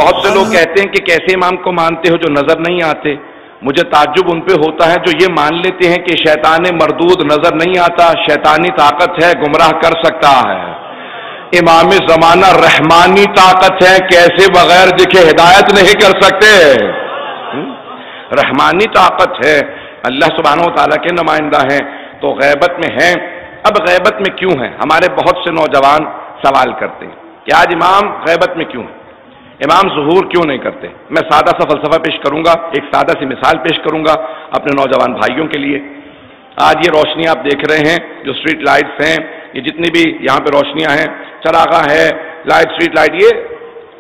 بہت سے لوگ کہتے ہیں کہ کیسے امام کو مانتے ہو جو نظر نہیں آتے؟ مجھے تعجب ان پہ ہوتا ہے جو یہ مان لیتے ہیں کہ شیطان مردود نظر نہیں آتا، شیطانی طاقت ہے، گمراہ کر سکتا ہے۔ امام زمانہ رحمانی طاقت ہے، کیسے بغیر دکھے ہدایت نہیں کر سکتے؟ رحمانی طاقت ہے، اللہ سبحانہ و تعالیٰ کے نمائندہ ہیں، تو غیبت میں ہیں۔ اب غیبت میں کیوں ہیں؟ ہمارے بہت سے نوجوان سوال کرتے ہیں کہ آج امام غیبت میں کیوں ہیں، امام ظہور کیوں نہیں کرتے؟ میں سادہ سا فلسفہ پیش کروں گا، ایک سادہ سی مثال پیش کروں گا اپنے نوجوان بھائیوں کے لیے۔ آج یہ روشنی آپ دیکھ رہے ہیں، جو اسٹریٹ لائٹس ہیں، یہ جتنی بھی یہاں پہ روشنیاں ہیں، چراغاں ہے، لائٹ، اسٹریٹ لائٹ، یہ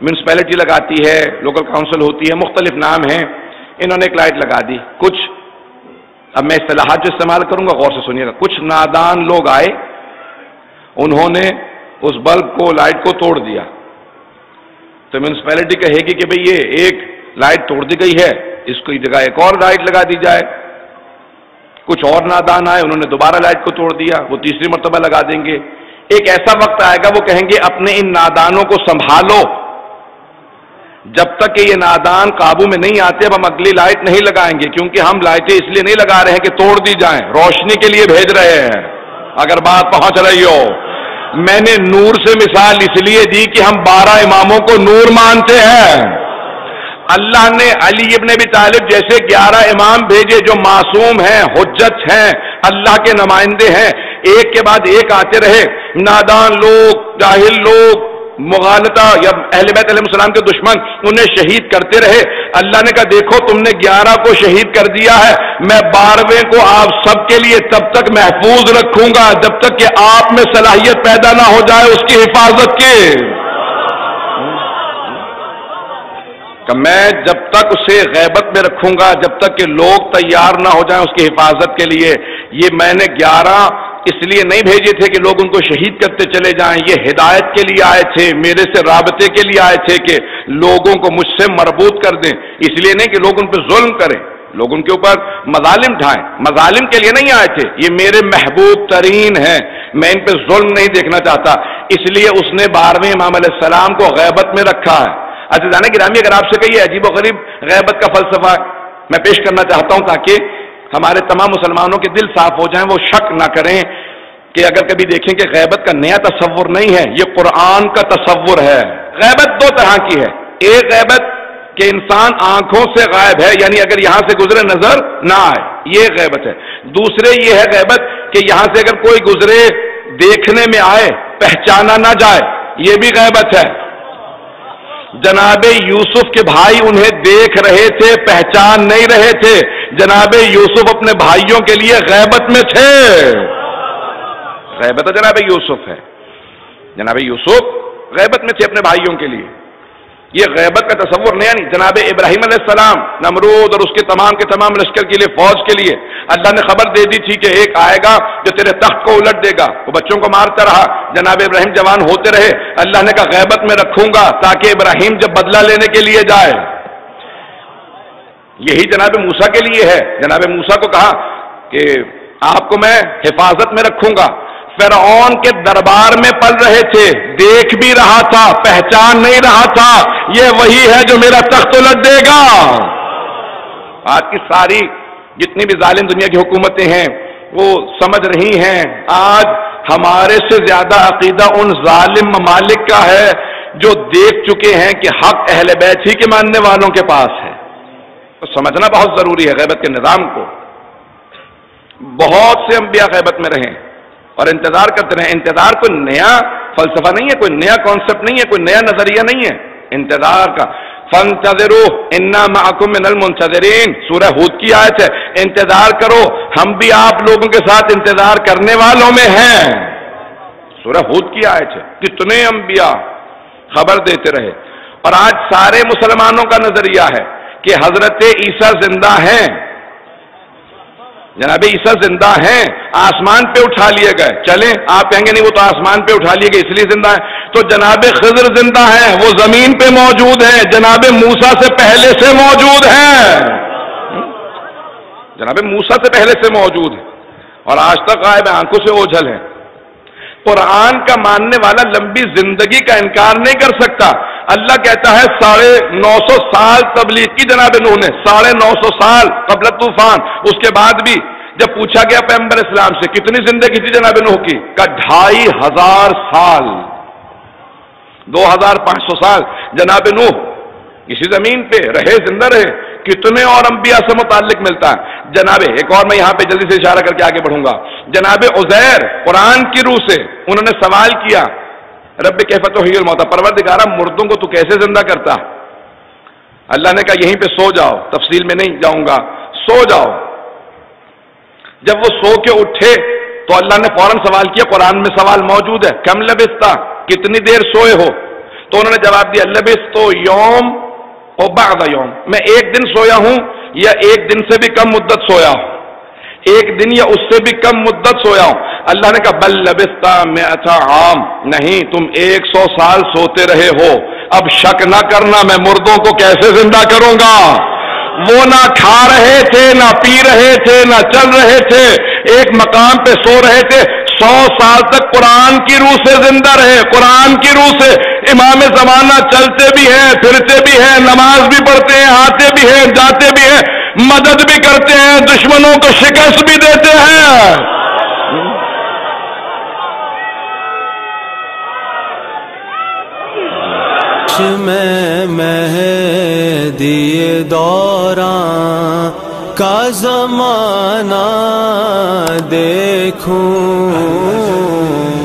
میونسپیلٹی لگاتی ہے، لوکل کاؤنسل ہوتی ہے، مختلف نام ہیں، انہوں نے ایک لائٹ لگا دی۔ کچھ، اب میں اصطلاحات جو استعمال کروں گا غور سے سنیے گا، کچھ نادان لوگ آئے، انہوں نے اس بلب کو، لائٹ کو توڑ دیا، تو میونسپیلٹی کہے گی کہ بھئی یہ ایک لائٹ توڑ دی گئی ہے، اس کی جگہ ایک اور لائٹ لگا دی جائے۔ کچھ اور نادان آئے، انہوں نے دوبارہ لائٹ کو توڑ دیا، وہ تیسری مرتبہ لگا دیں گے۔ ایک ایسا وقت آئے گا وہ کہیں گے اپنے ان نادانوں کو سنبھالو، جب تک کہ یہ نادان قابو میں نہیں آتے اب ہم اگلی لائٹ نہیں لگائیں گے، کیونکہ ہم لائٹیں اس لیے نہیں لگا رہے ہیں کہ توڑ دی جائیں، روشنی کے لیے بھیج رہے ہیں۔ اگر بات پہنچ رہی ہو، میں نے نور سے مثال اس لیے دی کہ ہم 12 اماموں کو نور مانتے ہیں۔ اللہ نے علی ابن ابی طالب جیسے 11 امام بھیجے جو معصوم ہیں، حجت ہیں، اللہ کے نمائندے ہیں، ایک کے بعد ایک آتے رہے، نادان لوگ، جاہل لوگ، مغالطہ یا اہل بیت علیہ السلام کے دشمن انہیں شہید کرتے رہے۔ اللہ نے کہا دیکھو تم نے 11 کو شہید کر دیا ہے، میں 12ویں کو آپ سب کے لیے تب تک محفوظ رکھوں گا جب تک کہ آپ میں صلاحیت پیدا نہ ہو جائے اس کی حفاظت کی۔ کہ میں جب تک اسے غیبت میں رکھوں گا جب تک کہ لوگ تیار نہ ہو جائیں اس کی حفاظت کے لیے۔ یہ میں نے 11 اس لیے نہیں بھیجے تھے کہ لوگ ان کو شہید کرتے چلے جائیں، یہ ہدایت کے لیے آئے تھے، میرے سے رابطے کے لیے آئے تھے کہ لوگوں کو مجھ سے مربوط کر دیں، اس لیے نہیں کہ لوگ ان پہ ظلم کریں، لوگ ان کے اوپر مظالم ڈھائیں، مظالم کے لیے نہیں آئے تھے، یہ میرے محبوب ترین ہیں، میں ان پہ ظلم نہیں دیکھنا چاہتا، اس لیے اس نے 12ویں امام علیہ السلام کو غیبت میں رکھا ہے۔ عزیزان گرامی، اگر آپ سے کہیے عجیب و غریب غیبت کا فلسفہ میں پیش کرنا چاہتا ہوں تاکہ ہمارے تمام مسلمانوں کے دل صاف ہو جائیں، وہ شک نہ کریں کہ اگر کبھی دیکھیں کہ غیبت کا نیا تصور نہیں ہے، یہ قرآن کا تصور ہے۔ غیبت 2 طرح کی ہے، ایک غیبت کہ انسان آنکھوں سے غائب ہے، یعنی اگر یہاں سے گزرے نظر نہ آئے، یہ غیبت ہے۔ دوسرے یہ ہے غیبت کہ یہاں سے اگر کوئی گزرے دیکھنے میں آئے، پہچانا نہ جائے، یہ بھی غیبت ہے۔ جناب یوسف کے بھائی انہیں دیکھ رہے تھے، پہچان نہیں رہے تھے، جناب یوسف اپنے بھائیوں کے لیے غیبت میں تھے۔ غیبت جناب یوسف ہے، جناب یوسف غیبت میں تھے اپنے بھائیوں کے لیے، یہ غیبت کا تصور نیا نہیں۔ جناب ابراہیم علیہ السلام نمرود اور اس کے تمام لشکر کے لیے، فوج کے لیے اللہ نے خبر دے دی تھی کہ ایک آئے گا جو تیرے تخت کو الٹ دے گا، وہ بچوں کو مارتا رہا، جناب ابراہیم جوان ہوتے رہے، اللہ نے کہا غیبت میں رکھوں گا تاکہ ابراہیم جب بدلہ لینے کے لیے جائے۔ یہی جناب موسیٰ کے لیے ہے، جناب موسیٰ کو کہا کہ آپ کو میں حفاظت میں رکھوں گا، فرعون کے دربار میں پل رہے تھے، دیکھ بھی رہا تھا، پہچان نہیں رہا تھا، یہ وہی ہے جو میرا تخت الٹ دے گا۔ آج کی ساری جتنی بھی ظالم دنیا کی حکومتیں ہیں وہ سمجھ رہی ہیں، آج ہمارے سے زیادہ عقیدہ ان ظالم ممالک کا ہے جو دیکھ چکے ہیں کہ حق اہل بیت ہی کے ماننے والوں کے پاس ہے۔ تو سمجھنا بہت ضروری ہے غیبت کے نظام کو۔ بہت سے انبیاء غیبت میں رہیں اور انتظار کرتے رہیں۔ انتظار کوئی نیا فلسفہ نہیں ہے، کوئی نیا کانسیپٹ نہیں ہے، کوئی نیا نظریہ نہیں ہے انتظار کا۔ فانتظروا انا معکم من المنتظرین، سورہ ہود کی آیت ہے، انتظار کرو ہم بھی آپ لوگوں کے ساتھ انتظار کرنے والوں میں ہیں۔ سورہ ہود کی آیت ہے، کتنے انبیاء خبر دیتے رہے۔ اور آج سارے مسلمانوں کا نظریہ ہے کہ حضرت عیسیٰ زندہ ہیں، جناب عیسیٰ زندہ ہیں، آسمان پہ اٹھا لیے گئے، چلیں آپ کہیں گے نہیں وہ تو آسمان پہ اٹھا لیے گئے اس لیے زندہ ہیں، تو جناب خضر زندہ ہیں، وہ زمین پہ موجود ہیں، جناب موسیٰ سے پہلے سے موجود ہیں، جناب موسیٰ سے پہلے سے موجود ہیں اور آج تک غائب ہیں، آنکھوں سے اوجھل ہیں۔ قرآن کا ماننے والا لمبی زندگی کا انکار نہیں کر سکتا۔ اللہ کہتا ہے 950 سال تبلیغ کی جناب نوح نے، 950 سال قبل طوفان. اس کے بعد بھی جب پوچھا گیا پیغمبر اسلام سے کتنی زندگی تھی جناب نوح کی، کہا 2500 سال، 2500 سال جناب نوح اسی زمین پہ رہے، زندہ رہے. کتنے اور انبیاء سے متعلق ملتا ہے. جناب ایک اور میں یہاں پہ جلدی سے اشارہ کر کے آگے بڑھوں گا. جناب عزیر قرآن کی روح سے انہوں نے سوال کیا، رب کیف تحیی الموتى، پروردگارا مردوں کو تو کیسے زندہ کرتا؟ اللہ نے کہا یہیں پہ سو جاؤ، تفصیل میں نہیں جاؤں گا، سو جاؤ. جب وہ سو کے اٹھے تو اللہ نے فوراً سوال کیا، قرآن میں سوال موجود ہے، کم لبثتا، کتنی دیر سوئے ہو؟ تو انہوں نے جواب دیا لبثت یوم و بعد یوم، میں ایک دن سویا ہوں یا ایک دن سے بھی کم مدت سویا ہوں، ایک دن یا اس سے بھی کم مدت سویا ہوں. اللہ نے کہا بل لبثتا 100 عام، نہیں تم 100 سال سوتے رہے ہو. اب شک نہ کرنا میں مردوں کو کیسے زندہ کروں گا؟ وہ نہ کھا رہے تھے، نہ پی رہے تھے، نہ چل رہے تھے، ایک مقام پہ سو رہے تھے. 100 سال تک قرآن کی روح سے زندہ رہے، قرآن کی روح سے. امام زمانہ چلتے بھی ہیں، پھرتے بھی ہیں، نماز بھی پڑھتے ہیں، آتے بھی ہیں، جاتے بھی ہیں، مدد بھی کرتے ہیں، دشمنوں کو شکست بھی دیتے ہیں. میں مہدی دوراں کا زمانہ دیکھوں،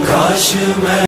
کاش میں